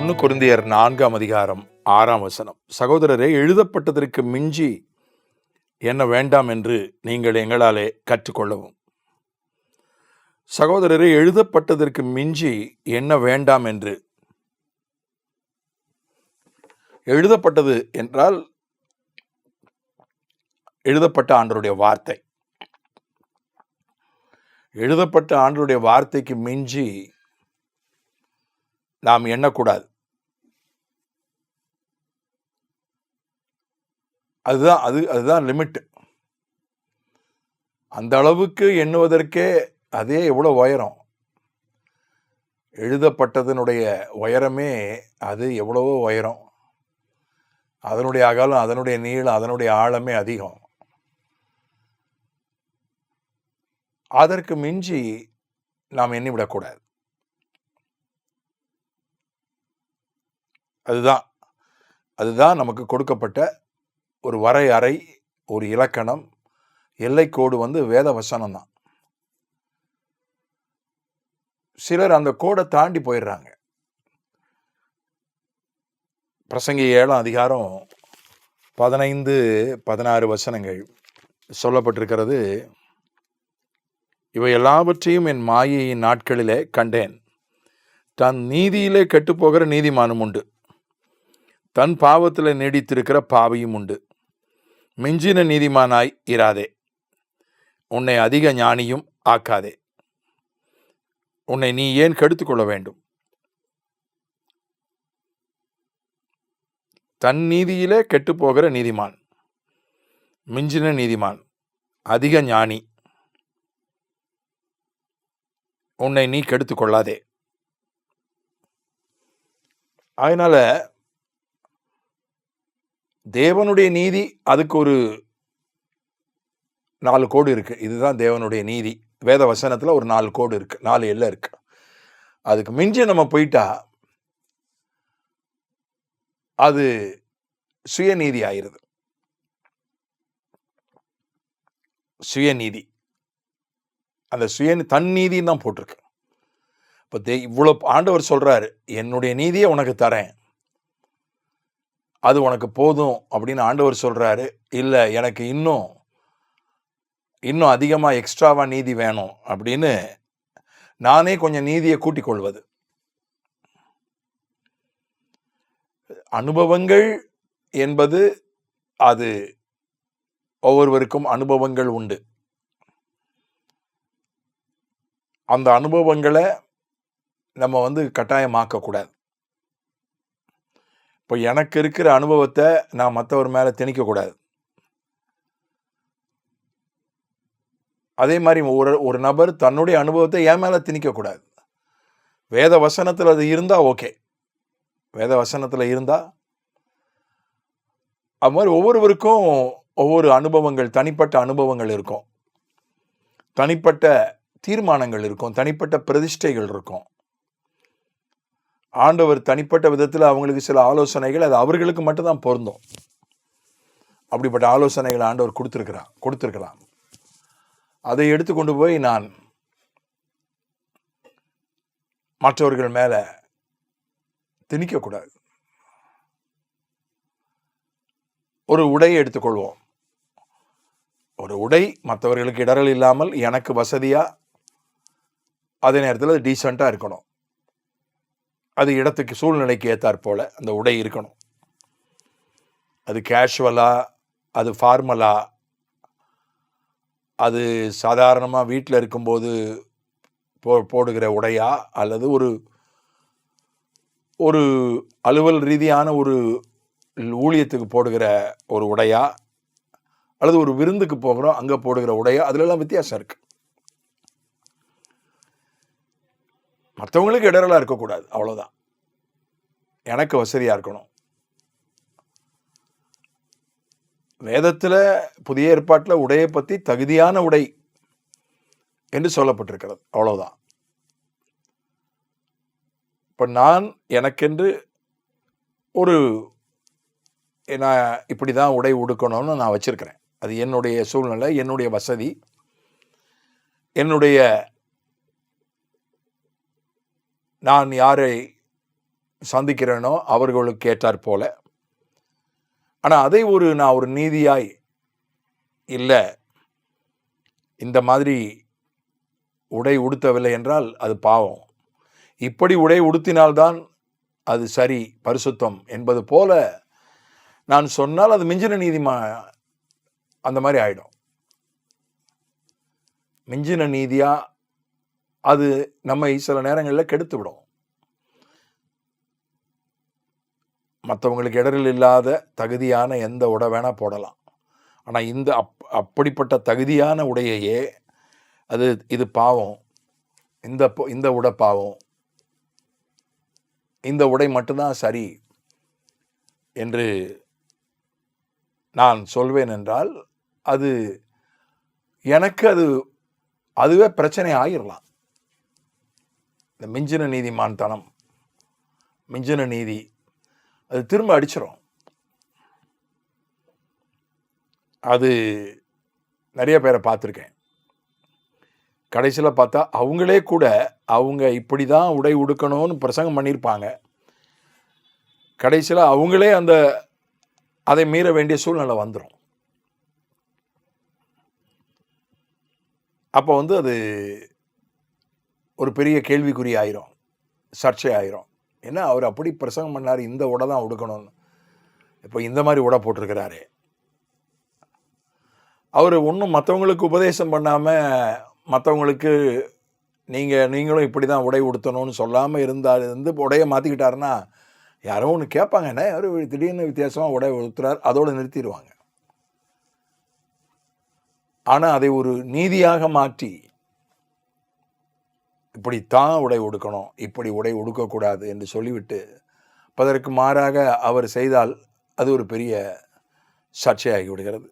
1 கொரிந்தியர் 4ஆம் அதிகாரம் 6ஆம் வசனம். சகோதரரே, எழுதப்பட்டதற்கு மிஞ்சி என்ன வேண்டாம் என்று நீங்கள் எங்களாலே கற்றுக்கொள்ளவும். சகோதரரே, எழுதப்பட்டதற்கு மிஞ்சி என்ன வேண்டாம் என்று. எழுதப்பட்டது என்றால் எழுதப்பட்ட ஆண்டவருடைய வார்த்தை. எழுதப்பட்ட ஆண்டவருடைய வார்த்தைக்கு மிஞ்சி நாம் எண்ணக்கூடாது. அதுதான் லிமிட். அந்த அளவுக்கு எண்ணுவதற்கே அதே எவ்வளோ உயரம். எழுதப்பட்டதனுடைய உயரமே அது எவ்வளவோ உயரம். அதனுடைய அகலம், அதனுடைய நீளம், அதனுடைய ஆழமே அதிகம். அதற்கு மிஞ்சி நாம் எண்ணிவிடக்கூடாது. அதுதான் நமக்கு கொடுக்கப்பட்ட ஒரு வரையறை, ஒரு இலக்கணம், எல்லைக்கோடு வேத வசனம் தான். சிலர் அந்த கோடை தாண்டி போயிடுறாங்க. பிரசங்கி 7ஆம் அதிகாரம் 15-16 வசனங்கள் சொல்லப்பட்டிருக்கிறது. இவை எல்லாவற்றையும் என் மாயையின் நாட்களிலே கண்டேன். தன் நீதியிலே கெட்டுப்போகிற நீதிமானும் உண்டு, தன் பாவத்தில் நீடித்திருக்கிற பாவியும் உண்டு. மிஞ்சின நீதிமானாய் இராதே, உன்னை அதிக ஞானியும் ஆக்காதே. உன்னை நீ ஏன் கெடுத்துக்கொள்ள வேண்டும்? தன் நீதியிலே கெட்டுப்போகிற நீதிமான், மிஞ்சின நீதிமான், அதிக ஞானி, உன்னை நீ கெடுத்துக்கொள்ளாதே. அதனால தேவனுடைய நீதி, அதுக்கு ஒரு 4 கோடு இருக்கு. இதுதான் தேவனுடைய நீதி. வேத வசனத்துல ஒரு 4 கோடு இருக்கு, 4 எல்லை இருக்கு. அதுக்கு மிஞ்சி நம்ம போயிட்டா அது சுயநீதி ஆயிருது. சுயநீதி, அந்த தன் நீதின்னு தான் போட்டிருக்கு. இப்போ இவ்வளவு ஆண்டவர் சொல்றாரு, என்னுடைய நீதியை உனக்கு தரேன், அது உனக்கு போதும் அப்படின்னு ஆண்டவர் சொல்றாரு. இல்லை, எனக்கு இன்னும் அதிகமாக எக்ஸ்ட்ராவா நீதி வேணும் அப்படின்னு நானே கொஞ்சம் நீதியை கூட்டிக் கொள்வது. அனுபவங்கள் என்பது அது ஒவ்வொருவருக்கும் அனுபவங்கள் உண்டு. அந்த அனுபவங்களை நம்ம கட்டாயமாக்கக்கூடாது. இப்போ எனக்கு இருக்கிற அனுபவத்தை நான் மற்றவர் மேலே திணிக்கக்கூடாது. அதே மாதிரி ஒரு நபர் தன்னுடைய அனுபவத்தை என் மேலே திணிக்கக்கூடாது. வேத வசனத்தில் அது இருந்தால் ஓகே. வேத வசனத்தில் இருந்தால் அது மாதிரி ஒவ்வொருவருக்கும் ஒவ்வொரு அனுபவங்கள், தனிப்பட்ட அனுபவங்கள் இருக்கும், தனிப்பட்ட தீர்மானங்கள் இருக்கும், தனிப்பட்ட பிரதிஷ்டைகள் இருக்கும். ஆண்டவர் தனிப்பட்ட விதத்தில் அவங்களுக்கு சில ஆலோசனைகள், அது அவர்களுக்கு மட்டும்தான் பொருந்தும். அப்படிப்பட்ட ஆலோசனைகளை ஆண்டவர் கொடுத்துருக்கலாம். அதை எடுத்துக்கொண்டு போய் நான் மற்றவர்கள் மேல திணிக்கக்கூடாது. ஒரு உடையை எடுத்துக்கொள்வோம். ஒரு உடை மற்றவர்களுக்கு இடரல் இல்லாமல் எனக்கு வசதியா, அதே நேரத்தில் டீசெண்டாக இருக்கணும். அது இடத்துக்கு, சூழ்நிலைக்கு ஏற்றாற் போல அந்த உடை இருக்கணும். அது கேஷுவலா, அது ஃபார்மலா, அது சாதாரணமாக வீட்டில் இருக்கும்போது போடுகிற உடையா, அல்லது ஒரு அலுவல் ரீதியான ஒரு ஊழியத்துக்கு போடுகிற ஒரு உடையா, அல்லது ஒரு விருந்துக்கு போகிறோம் அங்கே போடுகிற உடையா, அதுலெல்லாம் வித்தியாசம் இருக்கு. மற்றவங்களுக்கு இடரலாக இருக்கக்கூடாது, அவ்வளோதான். எனக்கு வசதியாக இருக்கணும். வேதத்தில், புதிய ஏற்பாட்டில் உடையை பற்றி தகுதியான உடை என்று சொல்லப்பட்டிருக்கிறது, அவ்வளோதான். இப்போ நான் எனக்கென்று நான் இப்படி தான் உடை உடுக்கணும்னு நான் வச்சிருக்கிறேன். அது என்னுடைய சூழ்நிலை, என்னுடைய வசதி, நான் யாரை சந்திக்கிறேனோ அவர்களுக்கு ஏற்றாற் போல. ஆனால் அதை நான் ஒரு நீதியாய் இல்லை, இந்த மாதிரி உடை உடுத்தவில்லை என்றால் அது பாவம், இப்படி உடை உடுத்தினால்தான் அது சரி, பரிசுத்தம் என்பது போல நான் சொன்னால் அது மிஞ்சின நீதிமா அந்த மாதிரி ஆயிடும். மிஞ்சின நீதியா அது நம்மை சில நேரங்களில் கெடுத்து விடும். மற்றவங்களுக்கு இடரில் இல்லாத தகுதியான எந்த உடை வேணா போடலாம். ஆனால் இந்த அப்படிப்பட்ட தகுதியான உடையையே இது பாவம், இந்த உடை பாவம், இந்த உடை மட்டும்தான் சரி என்று நான் சொல்வேன் என்றால் அது எனக்கு அதுவே பிரச்சனை ஆகிடலாம். இந்த மிஞ்சின நீதிமான்தனம், மிஞ்சின நீதி அது திரும்ப அடிச்சிடும். அது நிறைய பேரை பார்த்துருக்கேன். கடைசியில் பார்த்தா அவங்களே கூட அவங்க இப்படி தான் உடை உடுக்கணும்னு பிரசங்கம் பண்ணியிருப்பாங்க. கடைசியில் அவங்களே அதை மீற வேண்டிய சூழ்நிலை வந்துடும். அப்போ அது ஒரு பெரிய கேள்விக்குறி ஆயிரும், சர்ச்சை ஆயிரும். ஏன்னா அவர் அப்படி பிரசங்கம் பண்ணார், இந்த உடை தான் உடுக்கணும்னு. இப்போ இந்த மாதிரி உடை போட்டிருக்கிறாரு. அவர் ஒன்றும் மற்றவங்களுக்கு உபதேசம் பண்ணாமல், மற்றவங்களுக்கு நீங்களும் இப்படி தான் உடை உடுத்தணும்னு சொல்லாமல் இருந்து உடையை மாற்றிக்கிட்டாருன்னா யாரோ ஒன்று கேட்பாங்க, என்ன அவர் திடீர்னு வித்தியாசமாக உடை உடுத்துறார், அதோடு நிறுத்திடுவாங்க. ஆனால் அதை ஒரு நீதியாக மாற்றி இப்படித்தான் உடை உடுக்கணும், இப்படி உடை உடுக்கக்கூடாது என்று சொல்லிவிட்டு அதற்கு மாறாக அவர் செய்தால் அது ஒரு பெரிய சர்ச்சையாகி விடுகிறது.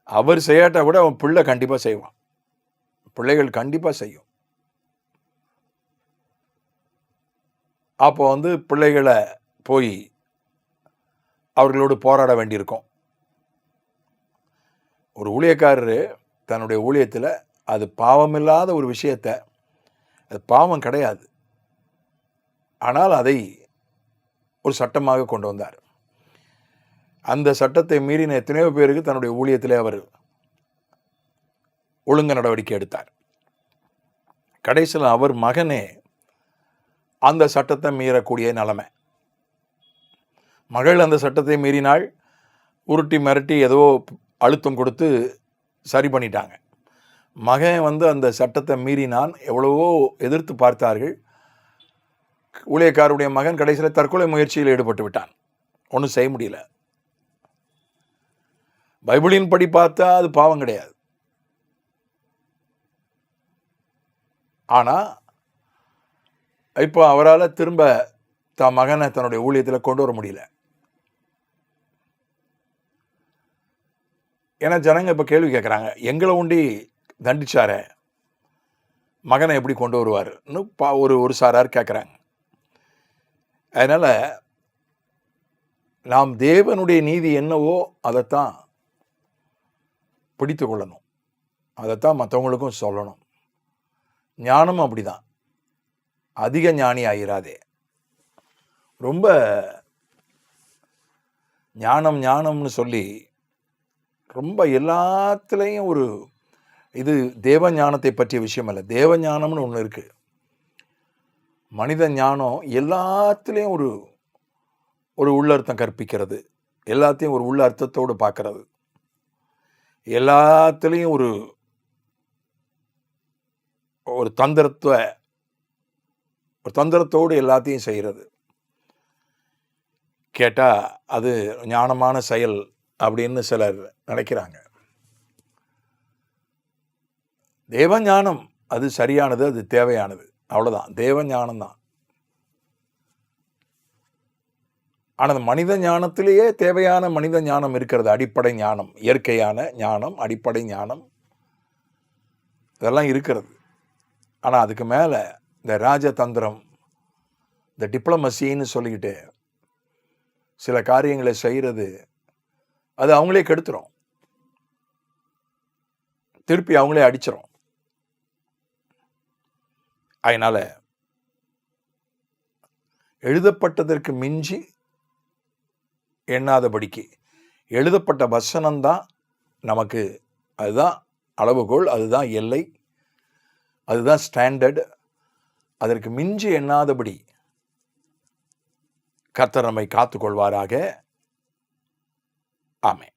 அவர் செய்யாட்டா கூட அவன் பிள்ளை கண்டிப்பாக செய்வான், பிள்ளைகள் கண்டிப்பாக செய்யும். அப்போ பிள்ளைகளை போய் அவர்களோடு போராட வேண்டியிருக்கும். ஒரு ஊழியக்காரர் தன்னுடைய ஊழியத்தில் அது பாவமில்லாத ஒரு விஷயத்தை, அது பாவம் கிடையாது, ஆனால் அதை ஒரு சட்டமாக கொண்டு வந்தார். அந்த சட்டத்தை மீறின எத்தனையோ பேருக்கு தன்னுடைய ஊழியத்திலே அவர் ஒழுங்கு நடவடிக்கை எடுத்தார். கடைசியில் அவர் மகனே அந்த சட்டத்தை மீறக்கூடிய நிலைமை. மகள் அந்த சட்டத்தை மீறினாள், உருட்டி மிரட்டி ஏதோ அழுத்தம் கொடுத்து சரி பண்ணிட்டாங்க. மகன் அந்த சட்டத்தை மீறினான், எவ்வளவோ எதிர்த்து பார்த்தார்கள். ஊழியக்காரருடைய மகன் கடைசியில் தற்கொலை முயற்சியில் ஈடுபட்டு விட்டான், ஒன்றும் செய்ய முடியல. பைபிளின் படி பார்த்தா அது பாவம் கிடையாது. ஆனால் இப்போ அவரால் திரும்ப மகனை தன்னுடைய ஊழியத்தில் கொண்டு வர முடியல. ஏன்னா ஜனங்க இப்போ கேள்வி கேட்குறாங்க, எங்களை உண்டி தண்டிச்சார மகனை எப்படி கொண்டு வருவார்னு ஒரு சாரார் கேட்குறாங்க. அதனால் நாம் தேவனுடைய நீதி என்னவோ அதைத்தான் பிடித்து கொள்ளணும், அதைத்தான் மற்றவங்களுக்கும் சொல்லணும். ஞானம் அப்படிதான், அதிக ஞானி ஆகிறாதே. ரொம்ப ஞானம்னு சொல்லி ரொம்ப எல்லாத்துலேயும் இது தேவ ஞானத்தை பற்றிய விஷயம் அல்ல. தேவ ஞானம்னு ஒன்று இருக்குது, மனித ஞானம் எல்லாத்துலேயும் ஒரு உள்ளர்த்தம் கற்பிக்கிறது, எல்லாத்தையும் ஒரு உள்ள அர்த்தத்தோடு பார்க்கறது, எல்லாத்துலேயும் ஒரு தந்திரத்தோடு எல்லாத்தையும் செய்கிறது. கேட்டால் அது ஞானமான செயல் அப்படின்னு சிலர் நினைக்கிறாங்க. தேவ ஞானம் அது சரியானது, அது தேவையானது, அவ்வளோதான். தேவ ஞானம்தான். ஆனால் மனித ஞானத்திலேயே தேவையான மனித ஞானம் இருக்கிறது, அடிப்படை ஞானம், இயற்கையான ஞானம், அடிப்படை ஞானம் இதெல்லாம் இருக்கிறது. ஆனால் அதுக்கு மேலே இந்த ராஜதந்திரம், இந்த டிப்ளமசின்னு சொல்லிக்கிட்டு சில காரியங்களை செய்கிறது, அது அவங்களே கெடுத்துரும், திருப்பி அவங்களே அடிச்சிடும். அதனால் எழுதப்பட்டதற்கு மிஞ்சி எண்ணாதபடிக்கு எழுதப்பட்ட வசனம்தான் நமக்கு, அதுதான் அளவுகோல், அதுதான் எல்லை, அதுதான் ஸ்டாண்டர்ட். அதற்கு மிஞ்சி எண்ணாதபடி கர்த்தர் நம்மை காத்துக்கொள்வாராக. ஆமென்.